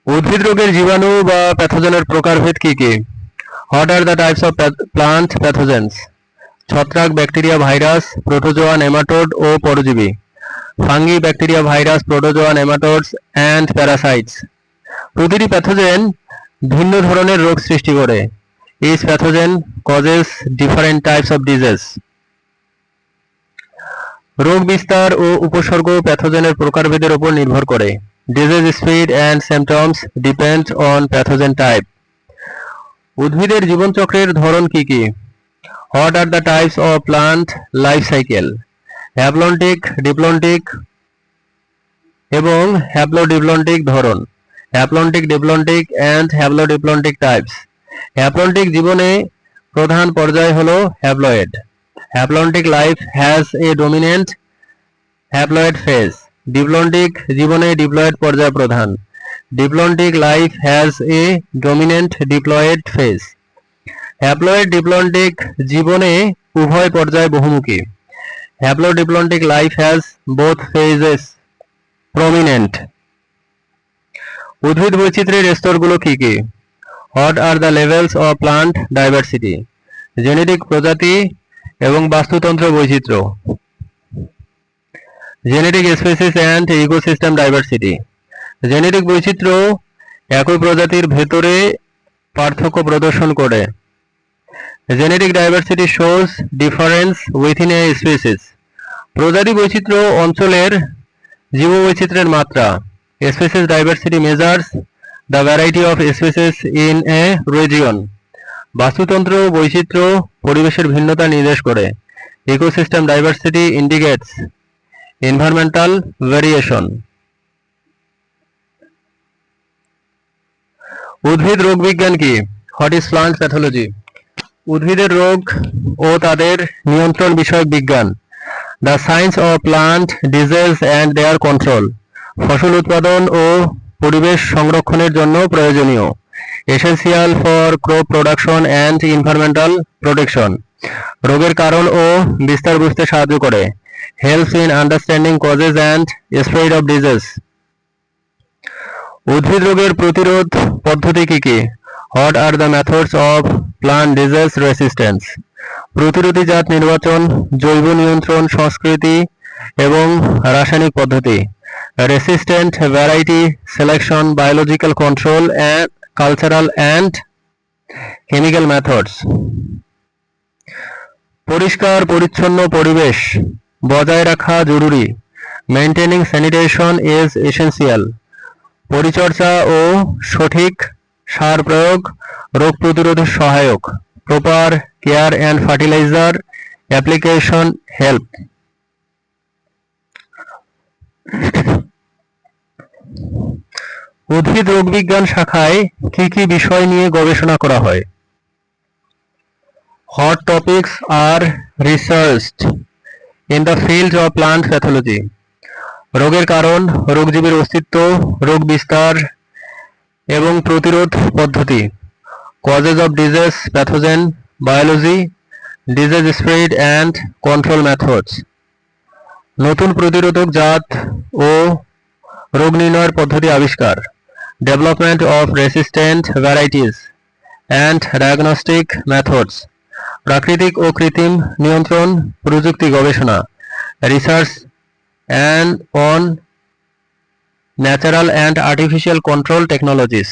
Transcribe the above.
উদ্ভিদ রোগের জীবাণু বা প্যাথোজেনের প্রকারভেদ কি কি? What are the types of plant pathogens? ছত্রাক, ব্যাকটেরিয়া, ভাইরাস, প্রোটোজোয়া, নেমাটোড ও পরজীবী। Fungi, bacteria, virus, protozoa, nematodes and parasites. প্রতিটি প্যাথোজেন ভিন্ন ধরনের রোগ সৃষ্টি করে। Each pathogen causes different types of disease. রোগ বিস্তার ও উপসর্গ প্যাথোজেনের প্রকারভেদের উপর নির্ভর করে। Disease speed and symptoms depend on pathogen type. উদ্ভিদের জীবনচক্রের ধরন কি কি? What are the types of plant life cycle? Haplontic, diplontic এবং হ্যাপ্লোডিপ্লন্টিক ধরন। Haplontic, diplontic and haplodiplontic types. Haplontic জীবনে প্রধান পর্যায় হলো haploid. Haplontic life has a dominant haploid phase. Diplontic জীবনে ডিপ্লয়েড পর্যায় প্রধান। Diplontic life has a dominant diploid phase. Haploid diplontic জীবনে উভয় পর্যায় বহুমুখী। Haplodiplontic life has both phases prominent. উদ্ভিদ বৈচিত্র্যের স্তরগুলো কি কি? What are the levels of plant diversity? Genetic প্রজাতি এবং বাস্তুতন্ত্র বৈচিত্র্য। Genetic species and ecosystem diversity. Genetic বৈচিত্র্য একই প্রজাতির ভেতরে পার্থক্য প্রদর্শন করে। Genetic diversity shows difference within a species. প্রজাতি বৈচিত্র্য অঞ্চলের জীববৈচিত্র্যের মাত্রা। Species diversity measures the variety of species in a region. বাস্তুতন্ত্র বৈচিত্র্য পরিবেশের ভিন্নতা নির্দেশ করে। Ecosystem diversity indicates environmental variation. উদ্ভিদ রোগবিজ্ঞান কি? What is plant pathology? উদ্ভিদের রোগ ও তাদের নিয়ন্ত্রণ বিষয়ক বিজ্ঞান। The science of plant disease and their control. ফসল উৎপাদন ও পরিবেশ সংরক্ষণের জন্য প্রয়োজনীয়। Essential for crop production and environmental protection. রোগের কারণ ও বিস্তার বুঝতে সাহায্য করে। Helps in understanding causes and spread of disease. উদ্ভিদ রোগের প্রতিরোধ পদ্ধতি কি কি? What are the methods of plant disease resistance? প্রতিরোধী জাত নির্বাচন, জৈব নিয়ন্ত্রণ, সংস্কৃতি এবং রাসায়নিক পদ্ধতি। Resistant variety selection, biological control, cultural and chemical methods. পরিষ্কার পরিচ্ছন্ন পরিবেশ বজায় রাখা জরুরি। Maintaining sanitation is essential. পরিচর্যা ও সঠিক সার প্রয়োগ রোগ প্রতিরোধে সহায়ক। Proper care and fertiliser application help. উদ্ভিদ রোগবিজ্ঞান শাখায় কি কি বিষয় নিয়ে গবেষণা করা হয়? What topics are researched in the field of plant pathology? রোগের কারণ, রোগজীবীর অস্তিত্ব, রোগ বিস্তার এবং প্রতিরোধ পদ্ধতি। Causes of disease, pathogen, biology, disease spread and control methods. নতুন প্রতিরোধক জাত ও রোগ নির্ণয়ের পদ্ধতি আবিষ্কার। Development of resistant varieties and diagnostic methods. প্রাকৃতিক ও কৃত্রিম নিয়ন্ত্রণ প্রযুক্তি গবেষণা। Research and on natural and artificial control technologies.